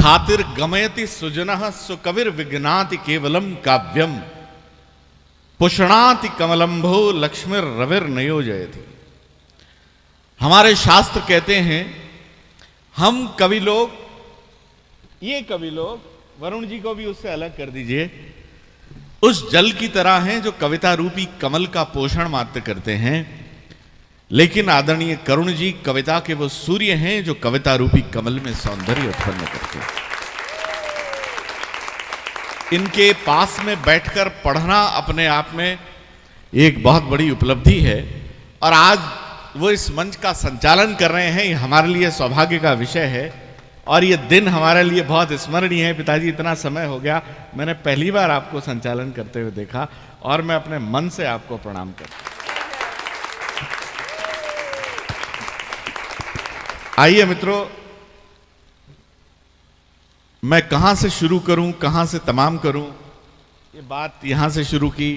धातिर गमयति सुजनः सुकविर विघ्नाति केवलम काव्यम पुषणाति कमलंभो लक्ष्मीर रविर नयोजयति। हमारे शास्त्र कहते हैं हम कवि लोग, ये कवि लोग, वरुण जी को भी उससे अलग कर दीजिए, उस जल की तरह हैं जो कविता रूपी कमल का पोषण मात्र करते हैं, लेकिन आदरणीय करुण जी कविता के वो सूर्य हैं जो कविता रूपी कमल में सौंदर्य उत्पन्न करते हैं। इनके पास में बैठकर पढ़ना अपने आप में एक बहुत बड़ी उपलब्धि है, और आज वो इस मंच का संचालन कर रहे हैं, ये हमारे लिए सौभाग्य का विषय है और ये दिन हमारे लिए बहुत स्मरणीय है। पिताजी, इतना समय हो गया, मैंने पहली बार आपको संचालन करते हुए देखा और मैं अपने मन से आपको प्रणाम करता हूं। आइए मित्रों, मैं कहां से शुरू करूं, कहां से तमाम करूं, ये बात यहां से शुरू की,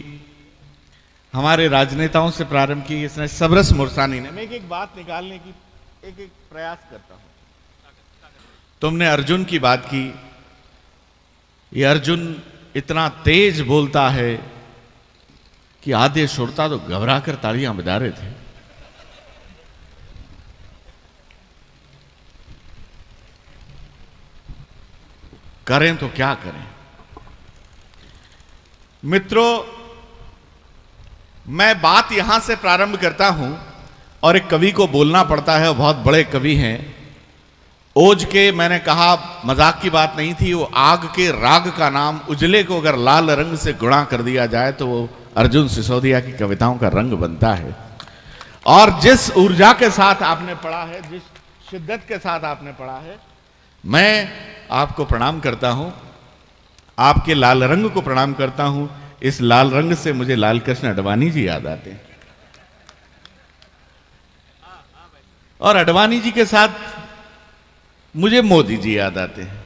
हमारे राजनेताओं से प्रारंभ की, इसने सबरस मुरसानी ने। मैं एक बात निकालने की एक प्रयास करता हूं। तुमने अर्जुन की बात की, ये अर्जुन इतना तेज बोलता है कि आधे श्रोता तो घबरा कर तालियां बजा रहे थे। करें तो क्या करें मित्रों, मैं बात यहां से प्रारंभ करता हूं और एक कवि को बोलना पड़ता है, बहुत बड़े कवि हैं ओज के। मैंने कहा मजाक की बात नहीं थी, वो आग के राग का नाम उजले को अगर लाल रंग से गुणा कर दिया जाए तो वो अर्जुन सिसोदिया की कविताओं का रंग बनता है। और जिस ऊर्जा के साथ आपने पढ़ा है, जिस शिद्दत के साथ आपने पढ़ा है, मैं आपको प्रणाम करता हूं, आपके लाल रंग को प्रणाम करता हूं। इस लाल रंग से मुझे लाल कृष्ण अडवाणी जी याद आते हैं, और अडवाणी जी के साथ मुझे मोदी जी याद आते हैं,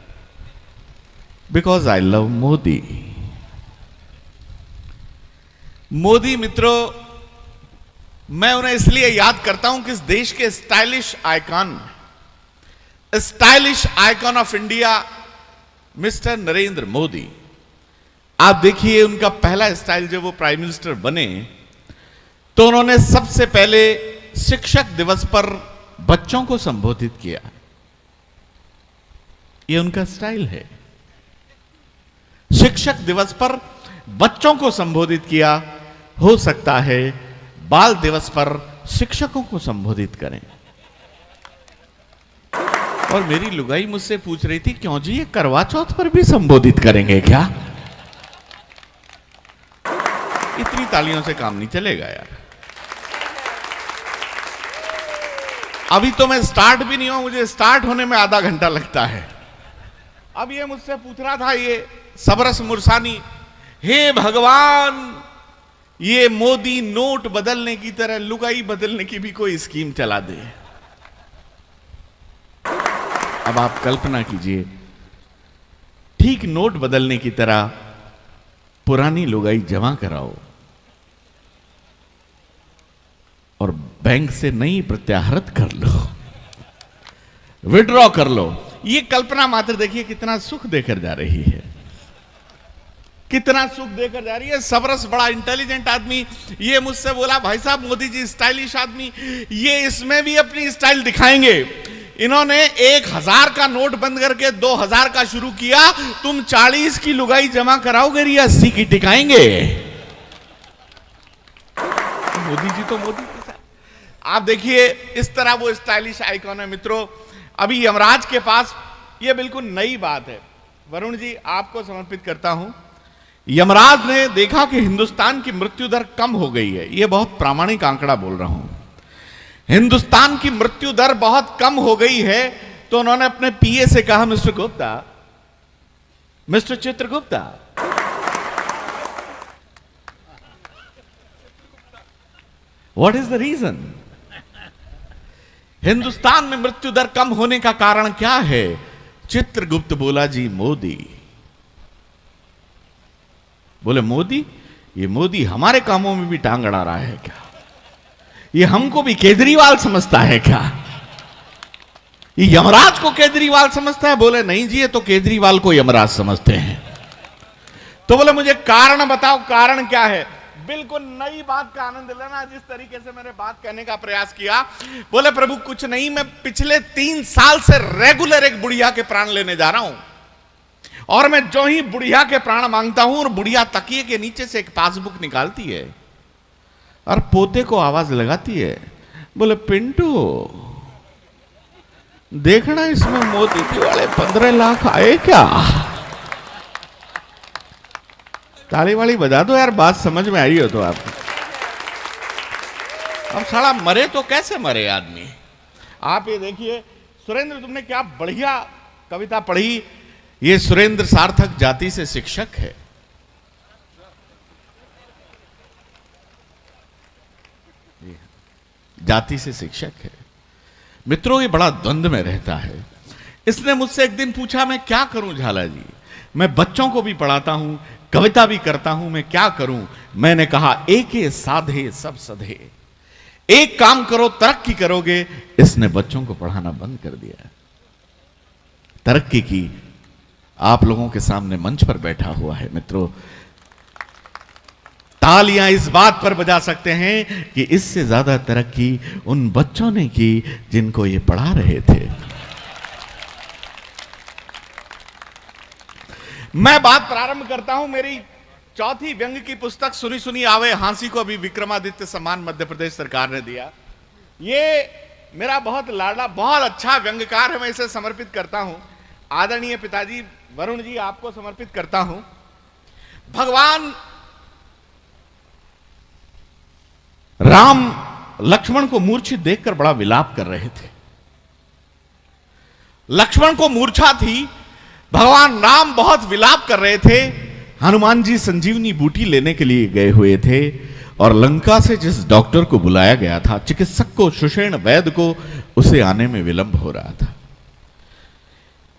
because I love Modi. Modi मित्रों, मैं उन्हें इसलिए याद करता हूं कि इस देश के stylish icon of India mister Narendra Modi, आप देखिए उनका पहला स्टाइल, जब वो प्राइम मिनिस्टर बने तो उन्होंने सबसे पहले शिक्षक दिवस पर बच्चों को संबोधित किया। ये उनका स्टाइल है, शिक्षक दिवस पर बच्चों को संबोधित किया। हो सकता है बाल दिवस पर शिक्षकों को संबोधित करें। और मेरी लुगाई मुझसे पूछ रही थी, क्यों जी ये करवा चौथ पर भी संबोधित करेंगे क्या? इतनी तालियों से काम नहीं चलेगा यार। अभी तो मैं स्टार्ट भी नहीं हूं, मुझे स्टार्ट होने में आधा घंटा लगता है। अब ये मुझसे पूछ रहा था, ये सबरस मुरसानी, हे भगवान, ये मोदी नोट बदलने की तरह लुगाई बदलने की भी कोई स्कीम चला दे। अब आप कल्पना कीजिए, ठीक नोट बदलने की तरह पुरानी लुगाई जमा कराओ और बैंक से नई प्रत्याहृत कर लो, विड्रॉ कर लो। ये कल्पना मात्र देखिए कितना सुख देकर जा रही है, कितना सुख देकर जा रही है। सबरस बड़ा इंटेलिजेंट आदमी, ये मुझसे बोला, भाई साहब मोदी जी स्टाइलिश आदमी, ये इसमें भी अपनी स्टाइल दिखाएंगे। इन्होंने 1000 का नोट बंद करके 2000 का शुरू किया, तुम 40 की लुगाई जमा कराओगे या 80 की टिकाएंगे? मोदी जी तो मोदी के साथ। आप देखिए इस तरह वो स्टाइलिश आइकॉन है। मित्रों, अभी यमराज के पास, ये बिल्कुल नई बात है, वरुण जी आपको समर्पित करता हूं। यमराज ने देखा कि हिंदुस्तान की मृत्यु दर कम हो गई है, यह बहुत प्रामाणिक आंकड़ा बोल रहा हूं, हिंदुस्तान की मृत्यु दर बहुत कम हो गई है। तो उन्होंने अपने पीए से कहा, mister Gupta, mister Chitragupta, what is the reason? Hindustan में मृत्यु दर कम होने का कारण क्या है? चित्रगुप्त बोला, जी मोदी। बोले मोदी? ये मोदी हमारे कामों में भी टांग अड़ा रहा है क्या? ये हमको भी केजरीवाल समझता है क्या? ये यमराज को केजरीवाल समझता है? बोले नहीं जी, ये तो केजरीवाल को यमराज समझते हैं। तो बोले मुझे कारण बताओ, कारण क्या है? बिल्कुल नई बात का आनंद लेना, जिस तरीके से मैंने बात कहने का प्रयास किया। बोले प्रभु कुछ नहीं, मैं पिछले 3 साल से रेगुलर एक बुढ़िया के प्राण लेने जा रहा हूं, और मैं जो ही बुढ़िया के प्राण मांगता हूं और बुढ़िया तकिए के नीचे से एक पासबुक निकालती है और पोते को आवाज लगाती है, बोले पिंटू देखना इसमें मोदी वाले 15 लाख आए क्या? ताली वाली बजा दो यार, बात समझ में आई हो तो आपको। अब साला मरे तो कैसे मरे आदमी? आप ये देखिए, सुरेंद्र तुमने क्या बढ़िया कविता पढ़ी। ये सुरेंद्र सार्थक जाति से शिक्षक है। जाति से शिक्षक है। मित्रों ये बड़ा द्वंद्व में रहता है। इसने मुझसे एक दिन पूछा मैं क्या करूं झाला जी, मैं बच्चों को भी पढ़ाता हूं, कविता भी करता हूं, मैं क्या करूं? मैंने कहा एके साधे सब सधे, एक काम करो तरक्की करोगे। इसने बच्चों को पढ़ाना बंद कर दिया, तरक्की की। आप लोगों के सामने मंच पर बैठा हुआ है मित्रों, तालियां इस बात पर बजा सकते हैं कि इससे ज्यादा तरक्की उन बच्चों ने की जिनको ये पढ़ा रहे थे। मैं बात प्रारंभ करता हूं मेरी चौथी व्यंग की पुस्तक सुनी सुनी आवे हांसी को अभी विक्रमादित्य सम्मान मध्य प्रदेश सरकार ने दिया। ये मेरा बहुत लाडला बहुत अच्छा व्यंगकार है, मैं इसे समर्पित करता हूं आदरणीय पिताजी वरुण जी, आपको समर्पित करता हूं। भगवान राम लक्ष्मण को मूर्छित देखकर बड़ा विलाप कर रहे थे। लक्ष्मण को मूर्छा थी, भगवान राम बहुत विलाप कर रहे थे। हनुमान जी संजीवनी बूटी लेने के लिए गए हुए थे और लंका से जिस डॉक्टर को बुलाया गया था, चिकित्सक को, सुषेण वैद्य को, उसे आने में विलंब हो रहा था।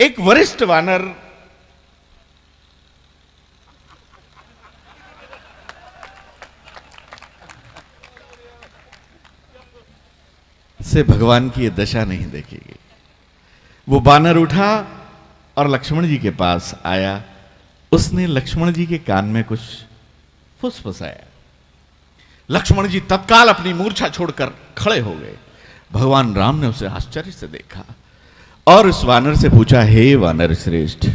एक वरिष्ठ वानर से भगवान की यह दशा नहीं देखेगी। वो बानर उठा और लक्ष्मण जी के पास आया। उसने लक्ष्मण जी के कान में कुछ फुसफुसाया। लक्ष्मण जी तत्काल अपनी मूर्छा छोड़कर खड़े हो गए। भगवान राम ने उसे आश्चर्य से देखा और उस वानर से पूछा, हे वानर श्रेष्ठ,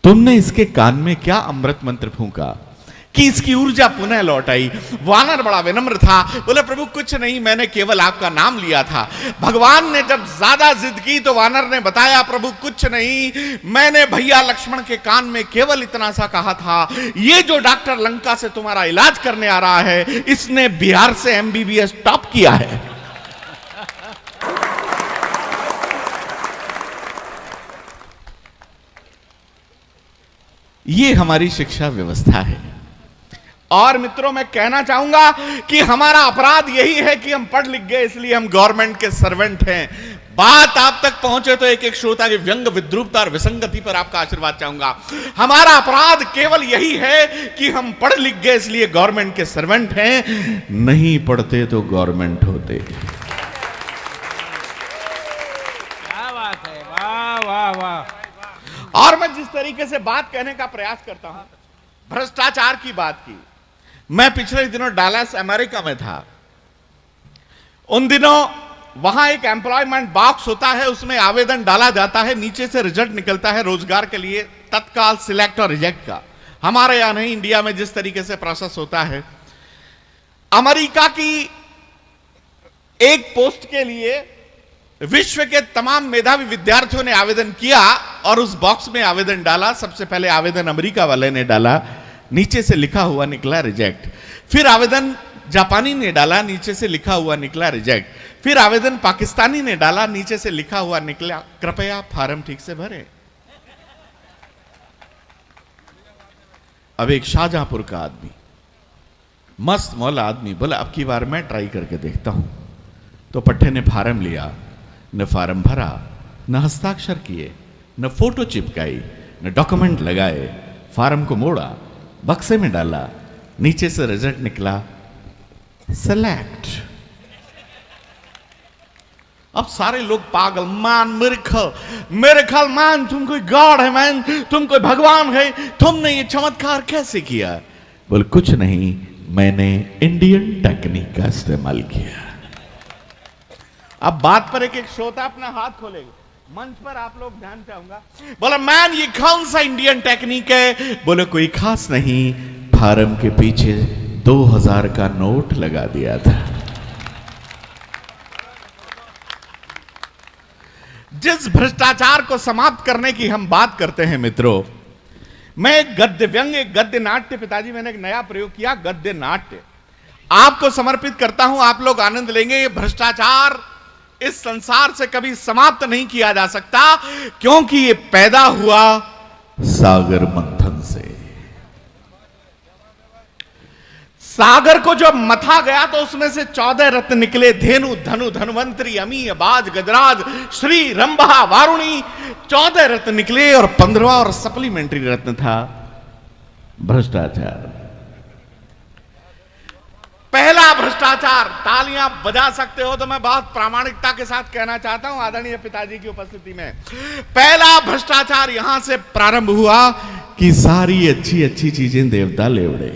तुमने इसके कान में क्या अमृत मंत्र फूंका कि इसकी ऊर्जा पुनः लौट आई? वानर बड़ा विनम्र था, बोले प्रभु कुछ नहीं, मैंने केवल आपका नाम लिया था। भगवान ने जब ज्यादा जिद की तो वानर ने बताया, प्रभु कुछ नहीं, मैंने भैया लक्ष्मण के कान में केवल इतना सा कहा था, ये जो डॉक्टर लंका से तुम्हारा इलाज करने आ रहा है, इसने बिहार से MBBS टॉप किया है। ये हमारी शिक्षा व्यवस्था है। और मित्रों मैं कहना चाहूंगा कि हमारा अपराध यही है कि हम पढ़ लिख गए इसलिए हम गवर्नमेंट के सर्वेंट हैं। बात आप तक पहुंचे तो एक एक श्रोता की व्यंग, विद्रूपता और विसंगति पर आपका आशीर्वाद चाहूंगा। हमारा अपराध केवल यही है कि हम पढ़ लिख गए इसलिए गवर्नमेंट के सर्वेंट हैं, नहीं पढ़ते तो गवर्नमेंट होते। क्या बात है, वाह वाह वाह। और मैं जिस तरीके से बात कहने का प्रयास करता हूं, भ्रष्टाचार की बात की। मैं पिछले दिनों डालस अमेरिका में था। उन दिनों वहां एक एम्प्लॉयमेंट बॉक्स होता है, उसमें आवेदन डाला जाता है, नीचे से रिजल्ट निकलता है रोजगार के लिए तत्काल सिलेक्ट और रिजेक्ट का। हमारे यहां नहीं, इंडिया में जिस तरीके से प्रोसेस होता है। अमेरिका की एक पोस्ट के लिए विश्व के तमाम मेधावी विद्यार्थियों ने आवेदन किया और उस बॉक्स में आवेदन डाला। सबसे पहले आवेदन अमेरिका वाले ने डाला, नीचे से लिखा हुआ निकला रिजेक्ट। फिर आवेदन जापानी ने डाला, नीचे से लिखा हुआ निकला रिजेक्ट। फिर आवेदन पाकिस्तानी ने डाला, नीचे से लिखा हुआ निकला कृपया फॉर्म ठीक से भरें। अब एक शाहजहांपुर का आदमी, मस्त मौला आदमी, बोला अब की बार मैं ट्राई करके देखता हूं। तो पट्टे ने फॉर्म लिया, न फॉर्म भरा, न हस्ताक्षर किए, न फोटो चिपकाई, न डॉक्यूमेंट लगाए। फॉर्म को मोड़ा, बक्से में डाला, नीचे से रिजल्ट निकला सेलेक्ट। अब सारे लोग पागल, मैन मिरेकल मैन, तुम कोई गॉड है मैन, तुम कोई भगवान है, तुमने ये चमत्कार कैसे किया? बोले कुछ नहीं, मैंने इंडियन टेक्निक का इस्तेमाल किया। अब बात पर एक एक श्रोता अपना हाथ खोलेगा, मंच पर आप लोग ध्यान चाहूंगा। बोला मैन ये कौन सा इंडियन टेक्निक है? बोले कोई खास नहीं, फार्म के पीछे 2000 का नोट लगा दिया था। जिस भ्रष्टाचार को समाप्त करने की हम बात करते हैं मित्रों, मैं एक गद्य व्यंग, एक गद्य नाट्य, पिताजी मैंने एक नया प्रयोग किया, गद्य नाट्य आपको समर्पित करता हूं, आप लोग आनंद लेंगे। ये भ्रष्टाचार इस संसार से कभी समाप्त नहीं किया जा सकता, क्योंकि ये पैदा हुआ सागर मंथन से। सागर को जब मथा गया तो उसमें से 14 रत्न निकले, धेनु, धनु, धन्वंतरी, अमी, अबाज, गजराज, श्री, रंभा, वारुणी, 14 रत्न निकले और 15वां और सप्लीमेंट्री रत्न था भ्रष्टाचार। पहला भ्रष्टाचार, तालियां बजा सकते हो तो मैं बहुत प्रामाणिकता के साथ कहना चाहता हूं आदरणीय पिताजी की उपस्थिति में, पहला भ्रष्टाचार यहां से प्रारंभ हुआ कि सारी अच्छी अच्छी चीजें देवता ले उड़े।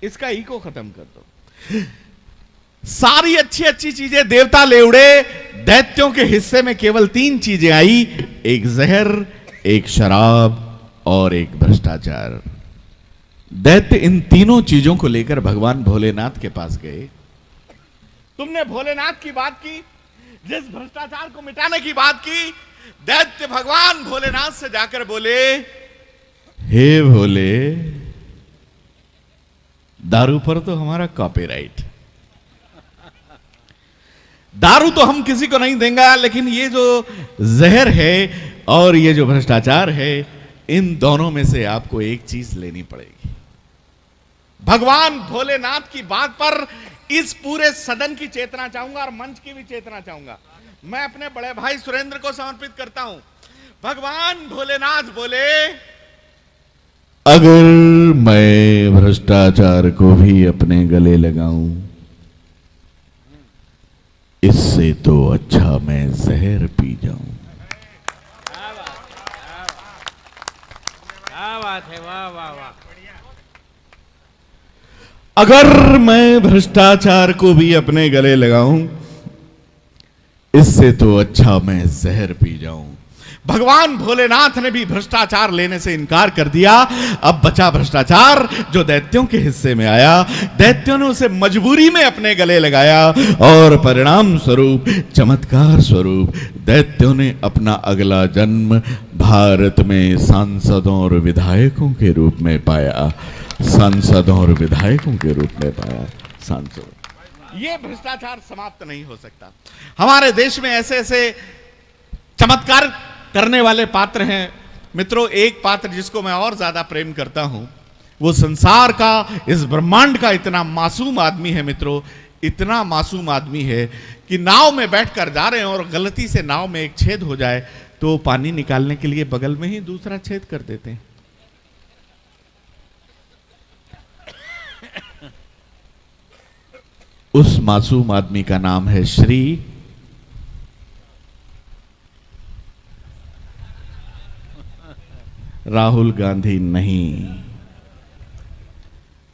इसका इको खत्म कर दो। सारी अच्छी अच्छी चीजें देवता ले उड़े, दैत्यों के हिस्से में केवल 3 चीजें आई, एक जहर, एक शराब और एक भ्रष्टाचार। दैत्य इन तीनों चीजों को लेकर भगवान भोलेनाथ के पास गए। तुमने भोलेनाथ की बात की, जिस भ्रष्टाचार को मिटाने की बात की, दैत्य भगवान भोलेनाथ से जाकर बोले, हे भोले, दारू पर तो हमारा कॉपीराइट, दारू तो हम किसी को नहीं देंगे, लेकिन ये जो जहर है और ये जो भ्रष्टाचार है, इन दोनों में से आपको एक चीज लेनी पड़ेगी। भगवान भोलेनाथ की बात पर इस पूरे सदन की चेतना चाहूंगा और मंच की भी चेतना चाहूंगा। मैं अपने बड़े भाई सुरेंद्र को समर्पित करता हूं। भगवान भोलेनाथ बोले, अगर मैं भ्रष्टाचार को भी अपने गले लगाऊं, इससे तो अच्छा मैं जहर पी जाऊं। क्या बात है, वाह वाह वाह। अगर मैं भ्रष्टाचार को भी अपने गले लगाऊं, इससे तो अच्छा मैं जहर पी जाऊं। भगवान भोलेनाथ ने भी भ्रष्टाचार लेने से इनकार कर दिया। अब बचा भ्रष्टाचार जो दैत्यों के हिस्से में आया। दैत्यों ने उसे मजबूरी में अपने गले लगाया और परिणाम स्वरूप, चमत्कार स्वरूप, दैत्यों ने अपना अगला जन्म भारत में सांसदों और विधायकों के रूप में पाया। सांसदों और विधायकों के रूप में पाया। सांसद, ये भ्रष्टाचार समाप्त नहीं हो सकता। हमारे देश में ऐसे ऐसे चमत्कार करने वाले पात्र हैं मित्रों। एक पात्र जिसको मैं और ज्यादा प्रेम करता हूं, वो संसार का, इस ब्रह्मांड का इतना मासूम आदमी है मित्रों, इतना मासूम आदमी है कि नाव में बैठकर जा रहे हैं और गलती से नाव में एक छेद हो जाए तो पानी निकालने के लिए बगल में ही दूसरा छेद कर देते हैं। उस मासूम आदमी का नाम है श्री राहुल गांधी। नहीं,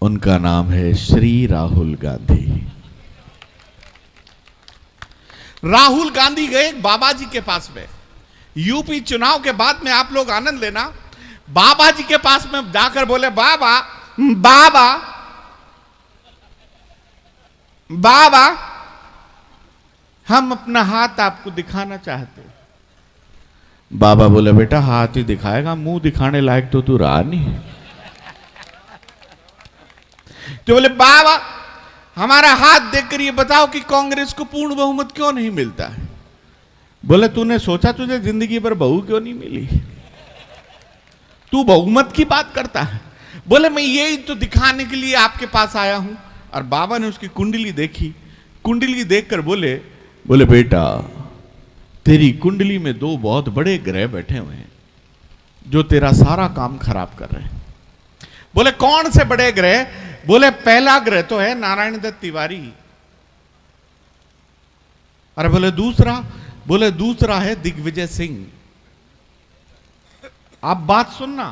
उनका नाम है श्री राहुल गांधी। राहुल गांधी गए बाबा जी के पास में। यूपी चुनाव के बाद में आप लोग आनंद लेना, बाबा जी के पास में जाकर बोले, बाबा बाबा बाबा, हम अपना हाथ आपको दिखाना चाहते। बाबा बोले, बेटा हाथ ही दिखाएगा, मुंह दिखाने लायक तो तू रहा नहीं। तो बोले, बाबा हमारा हाथ देखकर ये बताओ कि कांग्रेस को पूर्ण बहुमत क्यों नहीं मिलता है। बोले, तूने सोचा तुझे जिंदगी भर बहू क्यों नहीं मिली, तू बहुमत की बात करता है। बोले, मैं यही तो दिखाने के लिए आपके पास आया हूं। और बाबा ने उसकी कुंडली देखी। कुंडली देखकर बोले, बेटा तेरी कुंडली में 2 बहुत बड़े ग्रह बैठे हुए हैं जो तेरा सारा काम खराब कर रहे हैं। बोले, कौन से बड़े ग्रह? बोले, पहला ग्रह तो है नारायण दत्त तिवारी, अरे बोले दूसरा है दिग्विजय सिंह। आप बात सुनना।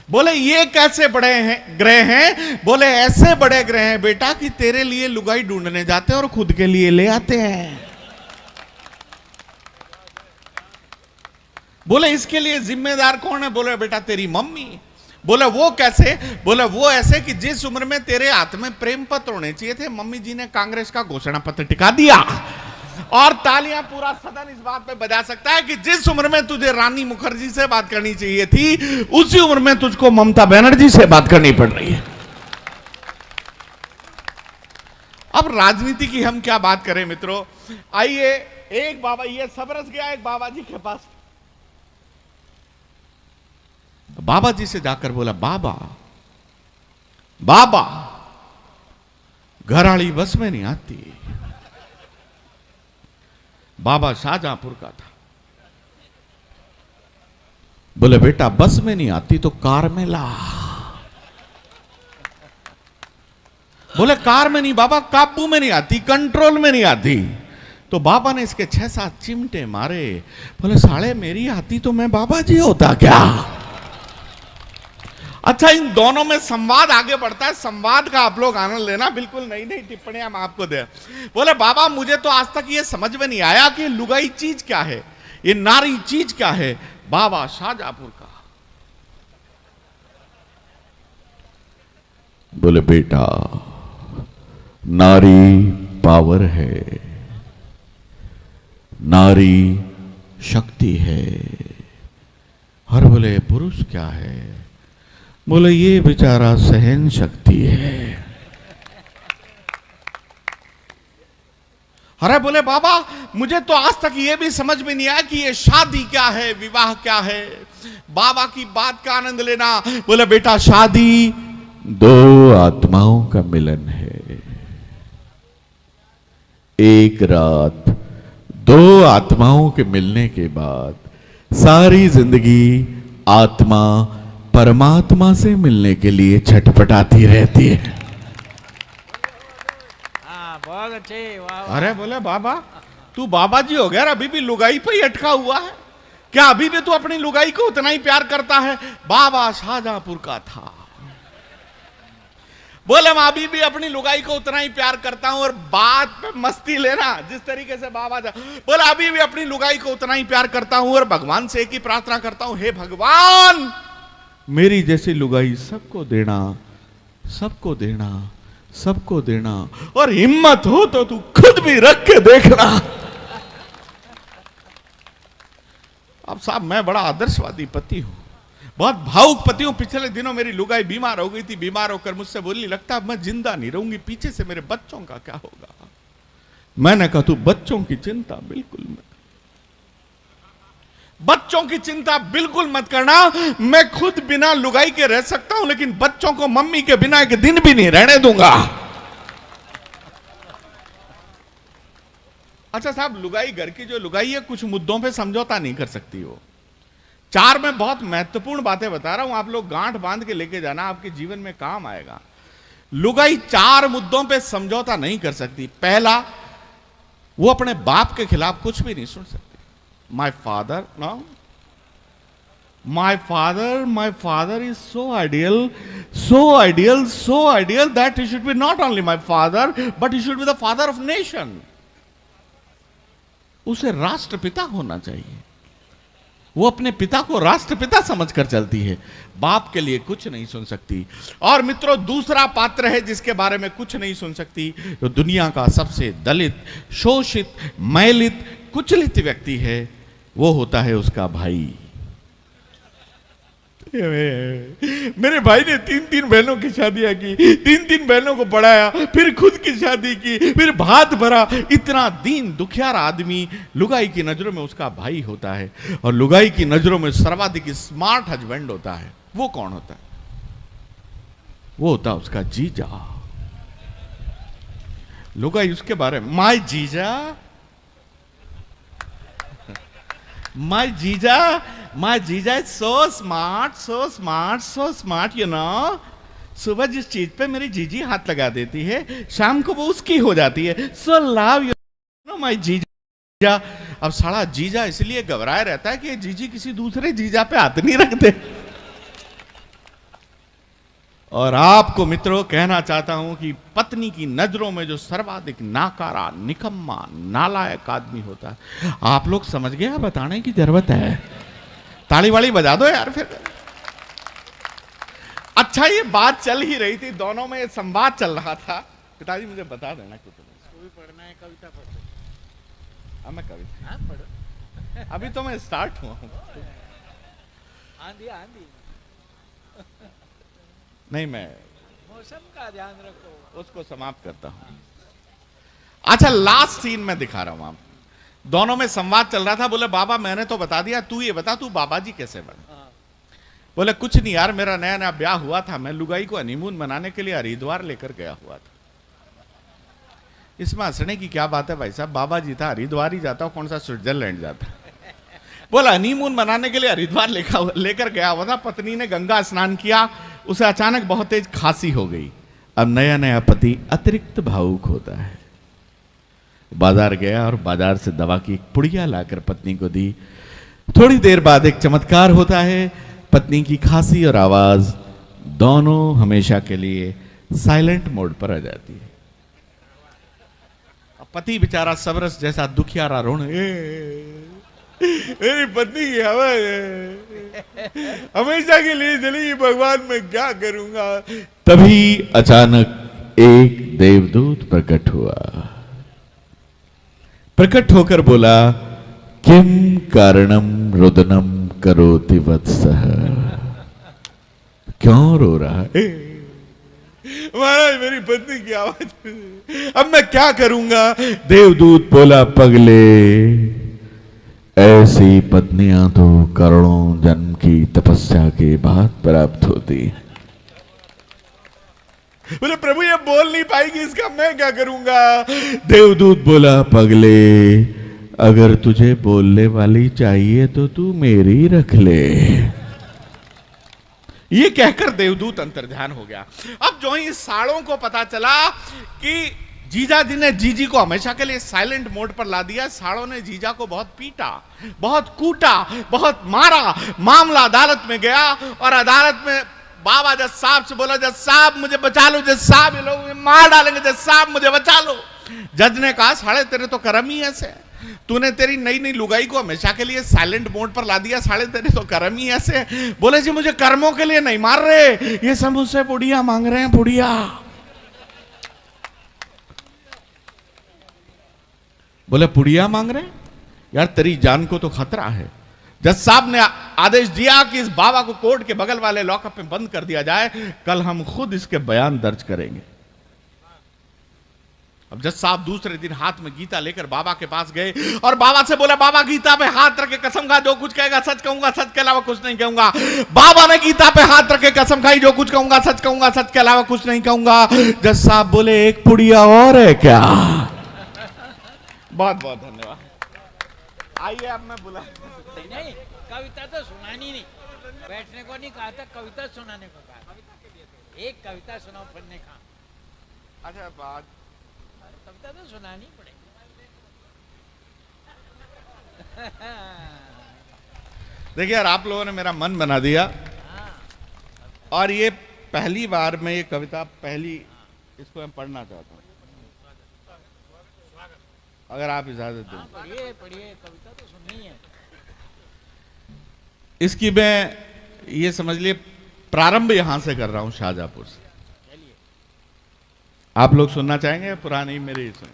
बोले ये कैसे बड़े हैं ग्रह हैं? बोले ऐसे बड़े ग्रह हैं बेटा कि तेरे लिए लुगाई ढूंढने जाते हैं और खुद के लिए ले आते हैं। बोले इसके लिए जिम्मेदार कौन है? बोले बेटा तेरी मम्मी। बोले वो कैसे? बोले वो ऐसे कि जिस उम्र में तेरे हाथ में प्रेम पत्र होने चाहिए थे, मम्मी जी ने कांग्रेस का घोषणा पत्र टिका दिया। और तालियां पूरा सदन इस बात पे बजा सकता है कि जिस उम्र में तुझे रानी मुखर्जी से बात करनी चाहिए थी, उसी उम्र में तुझको ममता बनर्जी से बात करनी पड़ रही है। अब राजनीति की हम क्या बात करें मित्रों। आइए, एक बाबा, ये सबरस गया एक बाबा जी के पास। बाबा जी से जाकर बोला, बाबा बाबा घराड़ी बस में नहीं आती। बाबा शाहजहांपुर का था। बोले बेटा बस में नहीं आती तो कार में ला। बोले कार में नहीं बाबा, काबू में नहीं आती, कंट्रोल में नहीं आती। तो बाबा ने इसके 6-7 चिमटे मारे। बोले साले मेरी आती तो मैं बाबा जी होता क्या? अच्छा, इन दोनों में संवाद आगे बढ़ता है। संवाद का आप लोग आनंद लेना। बिल्कुल नई नई टिप्पणियां हम आपको दे। बोले बाबा मुझे तो आज तक ये समझ में नहीं आया कि लुगाई चीज क्या है, ये नारी चीज क्या है। बाबा शाहजहांपुर का। बोले बेटा नारी पावर है, नारी शक्ति है। और बोले पुरुष क्या है? बोले ये बेचारा सहन शक्ति है। अरे बोले बाबा मुझे तो आज तक ये भी समझ में नहीं आया कि ये शादी क्या है, विवाह क्या है। बाबा की बात का आनंद लेना। बोले बेटा शादी 2 आत्माओं का मिलन है। एक रात 2 आत्माओं के मिलने के बाद सारी जिंदगी आत्मा परमात्मा से मिलने के लिए छटपटाती रहती है। बहुत अच्छे। वाह। अरे बोले बाबा तू बाबा जी हो गया, अभी भी लुगाई पे ही अटका हुआ है क्या? अभी भी तू अपनी लुगाई को उतना ही प्यार करता है? बाबा शाहजहांपुर का था। बोले मैं अभी भी अपनी लुगाई को उतना ही प्यार करता हूं। और बात पे मस्ती लेना जिस तरीके से बाबा जा। बोले अभी भी अपनी लुगाई को उतना ही प्यार करता हूं और भगवान से एक ही प्रार्थना करता हूं, हे भगवान मेरी जैसी लुगाई सबको देना, सबको देना, सबको देना। और हिम्मत हो तो तू खुद भी रख के देखना। अब साहब मैं बड़ा आदर्शवादी पति हूं, बहुत भावुक पति हूं। पिछले दिनों मेरी लुगाई बीमार हो गई थी। बीमार होकर मुझसे बोली लगता है मैं जिंदा नहीं रहूंगी, पीछे से मेरे बच्चों का क्या होगा। मैंने कहा तू बच्चों की चिंता बिल्कुल मत, बच्चों की चिंता बिल्कुल मत करना। मैं खुद बिना लुगाई के रह सकता हूं, लेकिन बच्चों को मम्मी के बिना एक दिन भी नहीं रहने दूंगा। अच्छा साहब लुगाई, घर की जो लुगाई है कुछ मुद्दों पे समझौता नहीं कर सकती। वो 4 में बहुत महत्वपूर्ण बातें बता रहा हूं, आप लोग गांठ बांध के लेके जाना, आपके जीवन में काम आएगा। लुगाई 4 मुद्दों पे समझौता नहीं कर सकती। पहला, वो अपने बाप के खिलाफ कुछ भी नहीं सुन सकती। My father, no? My father is so ideal, so ideal, so ideal that he should be not only my father, but he should be the father of nation. उसे राष्ट्रपिता होना चाहिए। वो अपने पिता को राष्ट्रपिता समझकर चलती है, बाप के लिए कुछ नहीं सुन सकती। और मित्रों दूसरा पात्र है जिसके बारे में कुछ नहीं सुन सकती, जो दुनिया का सबसे दलित, शोषित, मैलित, कुचलित व्यक्ति है, वो होता है उसका भाई। मेरे भाई ने 3-3 बहनों की शादियां की, 3-3 बहनों को पढ़ाया, फिर खुद की शादी की, फिर भात भरा। इतना दीन दुखियार आदमी लुगाई की नजरों में उसका भाई होता है। और लुगाई की नजरों में सर्वाधिक स्मार्ट हस्बैंड होता है। वो कौन होता है? वो होता है उसका जीजा। लुगाई उसके बारे में, माय जीजा, my जीजा is so smart, so smart, so smart, you know. सुबह जिस चीज पे मेरी जीजी हाथ लगा देती है, शाम को वो उसकी हो जाती है। So love you know my जीजा। क्या अब साला जीजा इसलिए घबराए रहता है कि जीजी किसी दूसरे जीजा पे हाथ नहीं रखते। और आपको मित्रों कहना चाहता हूं कि पत्नी की नजरों में जो सर्वाधिक नाकारा, निकम्मा, नालायक आदमी होता है, आप लोग समझ गए, बताने की जरूरत है। ताली वाली बजा दो यार फिर। अच्छा, ये बात चल ही रही थी, दोनों में संवाद चल रहा था। पिताजी मुझे बता देना कि इसको भी पढ़ना है, कविता पढ़। अब मैं कविता, हाँ पढ़ो। अभी तो मैं स्टार्ट हुआ हूं। आंधी आंधी। नहीं, मैं मौसम का ध्यान रखो। उसको समाप्त करता हूं। अच्छा, लास्ट सीन में दिखा रहा हूं। आप दोनों में संवाद चल रहा था। बोले बाबा मैंने तो बता दिया, तू ये बता तू बाबा जी कैसे बने। हाँ। बोले कुछ नहीं यार, मेरा नया नया ब्याह हुआ था, मैं लुगाई को हनीमून मनाने के लिए हरिद्वार लेकर गया हुआ था। इसमें हंसने की क्या बात है भाई साहब, बाबा जी था, हरिद्वार ही जाता, कौन सा स्विट्जरलैंड जाता। बोला हनीमून मनाने के लिए हरिद्वार लेकर गया हुआ था, पत्नी ने गंगा स्नान किया, उसे अचानक बहुत तेज खांसी हो गई। अब नया नया पति अतिरिक्त भावुक होता है, बाजार गया और बाजार से दवा की एक पुड़िया लाकर पत्नी को दी। थोड़ी देर बाद एक चमत्कार होता है, पत्नी की खांसी और आवाज दोनों हमेशा के लिए साइलेंट मोड पर आ जाती है। पति बेचारा सबरस जैसा दुखियारा रोने, मेरी पत्नी की आवाज हमेशा के लिए चली गई, भगवान मैं क्या करूंगा। तभी अचानक एक देवदूत प्रकट हुआ। प्रकट होकर बोला, किम कारणम रुदनम करोति वत्सः, क्यों रो रहा है। महाराज मेरी पत्नी की आवाज, अब मैं क्या करूंगा। देवदूत बोला, पगले ऐसी पत्नियां तो करोड़ों जन्म की तपस्या के बाद प्राप्त होती। बोले प्रभु ये बोल नहीं पाएगी, इसका मैं क्या करूंगा। देवदूत बोला, पगले अगर तुझे बोलने वाली चाहिए तो तू मेरी रख ले। ये कहकर देवदूत अंतर्ध्यान हो गया। अब जो ही सालों को पता चला कि जीजा जी ने जीजी को हमेशा के लिए साइलेंट मोड पर ला दिया, सालों ने जीजा को बहुत पीटा, बहुत कूटा, बहुत मारा। मामला अदालत में गया और अदालत में बाबा जज साहब से बोला, जज साहब मुझे बचा लो, जज साहब ये लोग मार डालेंगे, जज साहब मुझे बचा लो। जज ने कहा, साले तेरे तो कर्म ही ऐसे, तूने तेरी नई नई लुगाई को हमेशा के लिए साइलेंट मोड पर ला दिया, साले तेरे तो कर्म ही ऐसे। बोले जी मुझे कर्मों के लिए नहीं मार रहे, ये सब मुझसे पुड़िया मांग रहे हैं, पुड़िया। बोले पुड़िया मांग रहे हैं, यार तेरी जान को तो खतरा है। जज साहब ने आदेश दिया कि इस बाबा को कोर्ट के बगल वाले लॉकअप में बंद कर दिया जाए, कल हम खुद इसके बयान दर्ज करेंगे। अब जज साहब दूसरे दिन हाथ में गीता लेकर बाबा के पास गए और बाबा से बोला, बाबा गीता पे हाथ रखे कसम खा, जो कुछ कहेगा सच कहूंगा, सच के अलावा कुछ नहीं कहूंगा। बाबा ने गीता पे हाथ रखे कसम खाई, जो कुछ कहूंगा, सच के अलावा कुछ नहीं कहूंगा। जज साहब बोले, एक पुड़िया और है क्या। बहुत बहुत धन्यवाद। आइए अब मैं बुला, नहीं कविता तो सुनानी नहीं, बैठने को नहीं कहा था, कविता सुनाने को कहा। एक कविता सुनाओ पढ़ने का। अच्छा बात, कविता तो सुनानी पड़ेगी। देखिए यार आप लोगों ने मेरा मन बना दिया, और ये पहली बार में ये कविता इसको मैं पढ़ना चाहता हूँ, अगर आप इजाजत दें। पढ़िए पढ़िए, कविता तो सुननी है। इसकी मैं ये समझ लिए प्रारंभ यहां से कर रहा हूं, शाहजहांपुर से। आप लोग सुनना चाहेंगे, पुरानी मेरी सुन,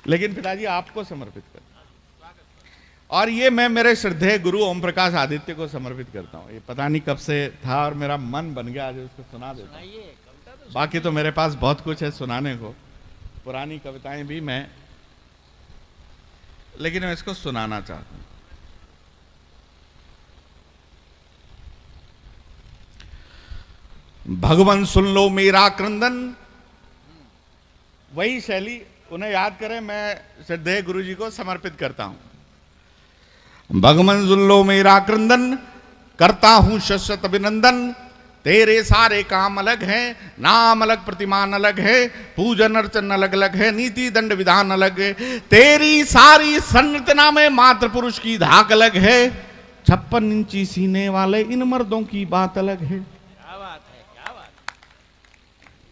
लेकिन पिताजी आपको समर्पित कर, और ये मैं मेरे श्रद्धेय गुरु ओम प्रकाश आदित्य को समर्पित करता हूं। ये पता नहीं कब से था और मेरा मन बन गया आज उसको सुना देता हूं। बाकी तो मेरे पास बहुत कुछ है सुनाने को, पुरानी कविताएं भी मैं, लेकिन मैं इसको सुनाना चाहता हूं। भगवान सुन लो मेरा क्रंदन, वही शैली उन्हें याद करें, मैं श्रद्धेय गुरु जी को समर्पित करता हूं। भगवान सुन लो मेरा क्रंदन, करता हूं शश्वत अभिनंदन, तेरे सारे काम अलग हैं, नाम अलग, प्रतिमान अलग है, पूजन अर्चन अलग अलग है, नीति दंड विधान अलग है। तेरी सारी संरचना में मात्र पुरुष की धाक अलग है। 56 इंची सीने वाले इन मर्दों की बात अलग है। क्या बात है, क्या बात।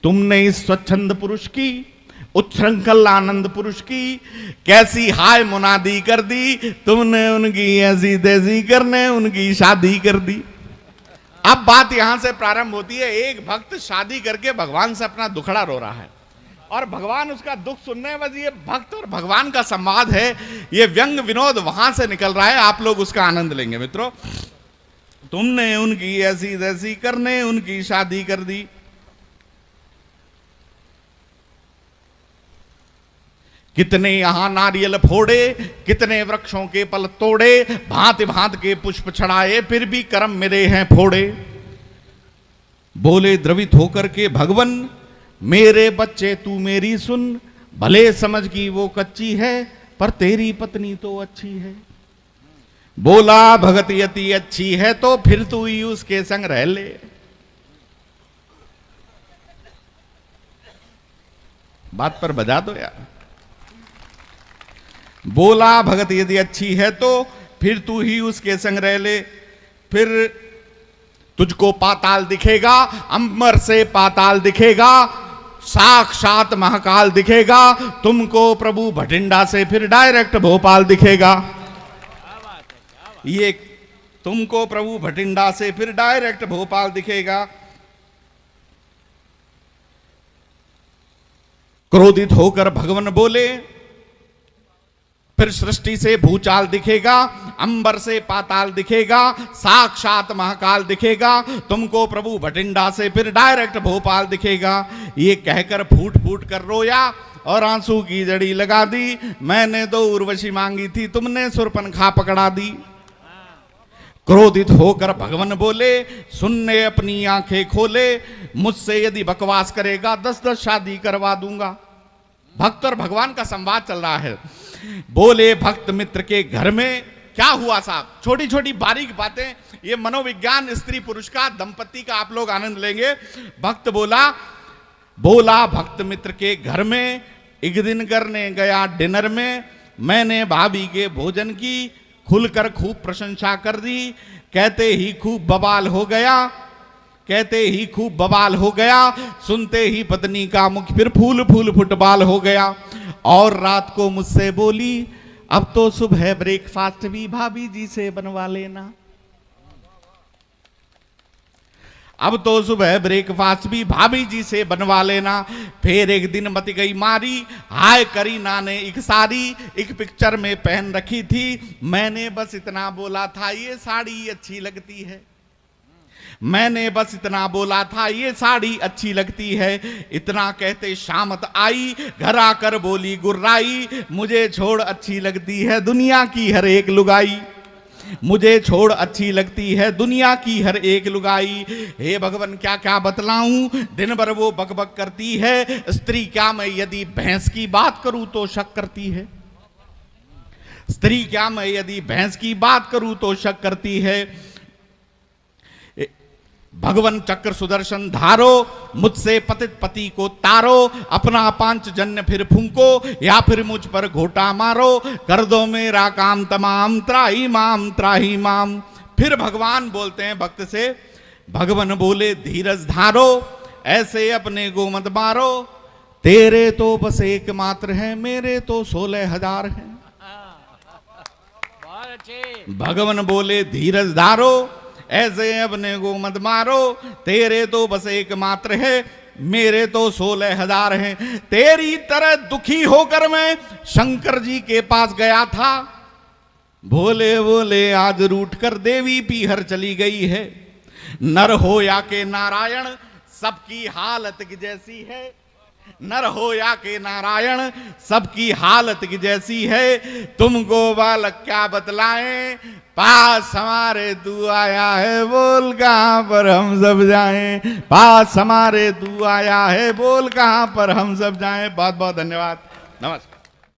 तुमने इस स्वच्छंद पुरुष की, उच्छृंखल आनंद पुरुष की कैसी हाय मुनादी कर दी। तुमने उनकी ऐसी तैसी करने उनकी शादी कर दी। अब बात यहां से प्रारंभ होती है। एक भक्त शादी करके भगवान से अपना दुखड़ा रो रहा है और भगवान उसका दुख सुनने, बस ये भक्त और भगवान का संवाद है। ये व्यंग विनोद वहां से निकल रहा है, आप लोग उसका आनंद लेंगे मित्रों। तुमने उनकी ऐसी तैसी करने उनकी शादी कर दी। कितने यहां नारियल फोड़े, कितने वृक्षों के पल तोड़े, भांति भांत के पुष्प छड़ाए, फिर भी कर्म मेरे हैं फोड़े। बोले द्रवित होकर के भगवन, मेरे बच्चे तू मेरी सुन। भले समझ की वो कच्ची है, पर तेरी पत्नी तो अच्छी है। बोला भगत यति अच्छी है, तो फिर तू ही उसके संग रह ले। बात पर बजा दो यार। बोला भगत यदि अच्छी है तो फिर तू ही उसके संग रह ले। फिर तुझको पाताल दिखेगा, अंबर से पाताल दिखेगा, साक्षात महाकाल दिखेगा। तुमको प्रभु भटिंडा से फिर डायरेक्ट भोपाल दिखेगा। ये तुमको प्रभु भटिंडा से फिर डायरेक्ट भोपाल दिखेगा। क्रोधित होकर भगवान बोले, फिर सृष्टि से भूचाल दिखेगा, अंबर से पाताल दिखेगा, साक्षात महाकाल दिखेगा। तुमको प्रभु भटिंडा से फिर डायरेक्ट भोपाल दिखेगा। ये कहकर फूट फूट कर रोया और आंसू की जड़ी लगा दी। मैंने तो उर्वशी मांगी थी, तुमने सुरपनखा पकड़ा दी। क्रोधित होकर भगवान बोले, सुनने अपनी आंखें खोले, मुझसे यदि बकवास करेगा 10-10 शादी करवा दूंगा। भक्त और भगवान का संवाद चल रहा है। बोले भक्त मित्र के घर में क्या हुआ साहब, छोटी छोटी बारीक बातें, ये मनोविज्ञान स्त्री पुरुष का, दंपति का आप लोग आनंद लेंगे। भक्त बोला भक्त मित्र के घर में एक दिन करने गया डिनर में, मैंने भाभी के भोजन की खुलकर खूब प्रशंसा कर दी। कहते ही खूब बवाल हो गया, सुनते ही पत्नी का मुख फिर फूल फूल फुटबाल हो गया। और रात को मुझसे बोली, अब तो सुबह ब्रेकफास्ट भी भाभी जी से बनवा लेना। अब तो सुबह ब्रेकफास्ट भी भाभी जी से बनवा लेना। फिर एक दिन मत गई मारी, हाय करीना ने एक साड़ी एक पिक्चर में पहन रखी थी। मैंने बस इतना बोला था, ये साड़ी अच्छी लगती है। मैंने बस इतना बोला था, ये साड़ी अच्छी लगती है। इतना कहते शामत आई, घर आकर बोली गुर्राई, मुझे छोड़ अच्छी लगती है दुनिया की हर एक लुगाई। मुझे छोड़ अच्छी लगती है दुनिया की हर एक लुगाई। हे भगवान क्या क्या बतलाऊं, दिन भर वो बकबक करती है। स्त्री क्या मैं यदि भैंस की बात करूं तो शक करती है। स्त्री क्या मैं यदि भैंस की बात करूं तो शक करती है। भगवन चक्र सुदर्शन धारो, मुझसे पतित पति को तारो। अपना पांचजन्य फिर फूंको, या फिर मुझ पर घोटा मारो। कर दो मेरा काम तमाम, त्राही माम। फिर भगवान बोलते हैं भक्त से, भगवान बोले धीरज धारो, ऐसे अपने को मत मारो। तेरे तो बस एक मात्र है, मेरे तो 16,000 हैं। भगवान बोले धीरज धारो, ऐसे अपने को मत मारो। तेरे तो बस एक मात्र है, मेरे तो 16,000 हैं। तेरी तरह दुखी होकर मैं शंकर जी के पास गया था। भोले बोले आज रूठ कर देवी पीहर चली गई है। नर हो या के नारायण, सबकी हालत की जैसी है। नर हो या के नारायण, सबकी हालत की जैसी है। तुमको बालक क्या बतलाएं, पास हमारे तू आया है, बोल कहां पर हम सब जाएं। पास हमारे तू आया है, बोल कहां पर हम सब जाएं। बहुत बहुत धन्यवाद, नमस्कार।